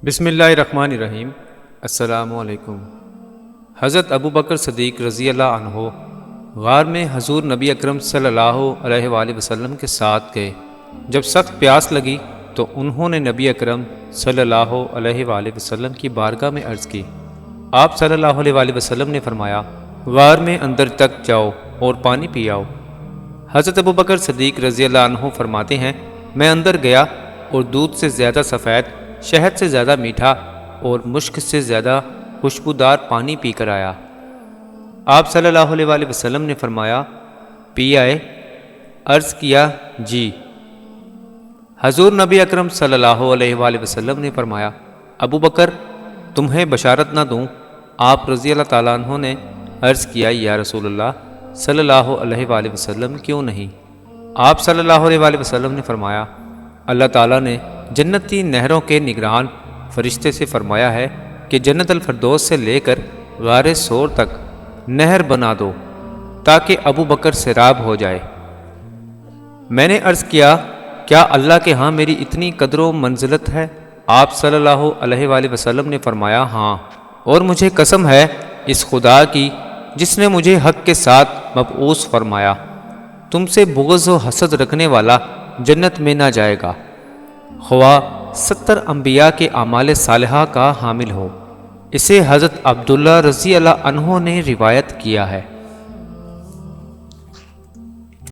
بسم اللہ الرحمن الرحیم۔ السلام علیکم۔ حضرت ابو بکر صدیق رضی اللہ عنہ غار میں حضور نبی اکرم صلی اللہ علیہ وآلہ وسلم کے ساتھ گئے۔ جب سخت پیاس لگی تو انہوں نے نبی اکرم صلی اللہ علیہ وآلہ وسلم کی بارگاہ میں عرض کی۔ آپ صلی اللہ علیہ وآلہ وسلم نے فرمایا، غار میں اندر تک جاؤ اور پانی پی آؤ۔ حضرت ابو بکر صدیق رضی اللہ عنہ فرماتے ہیں، میں اندر گیا اور دودھ سے زیادہ سفید، شہد سے زیادہ میٹھا اور مشک سے زیادہ خوشبودار پانی پی کر آیا۔ آپ صلی اللہ علیہ وآلہ وسلم نے فرمایا، پی آئے؟ عرض کیا، جی۔ حضور نبی اکرم صلی اللہ علیہ وآلہ وسلم نے فرمایا، ابو بکر، تمہیں بشارت نہ دوں؟ آپ رضی اللہ تعالیٰ عنہ نے عرض کیا، یا رسول اللہ صلی اللہ علیہ وآلہ وسلم، کیوں نہیں؟ آپ صلی اللہ علیہ وآلہ وسلم نے فرمایا، اللہ تعالیٰ نے جنتی نہروں کے نگران فرشتے سے فرمایا ہے کہ جنت الفردوس سے لے کر غار سور تک نہر بنا دو تاکہ ابو بکر سیراب ہو جائے۔ میں نے عرض کیا، کیا اللہ کے ہاں میری اتنی قدر و منزلت ہے؟ آپ صلی اللہ علیہ وآلہ وسلم نے فرمایا، ہاں، اور مجھے قسم ہے اس خدا کی جس نے مجھے حق کے ساتھ مبعوث فرمایا، تم سے بغض و حسد رکھنے والا جنت میں نہ جائے گا، خواہ 70 انبیاء کے اعمال صالحہ کا حامل ہو۔ اسے حضرت عبداللہ رضی اللہ عنہ نے روایت کیا ہے۔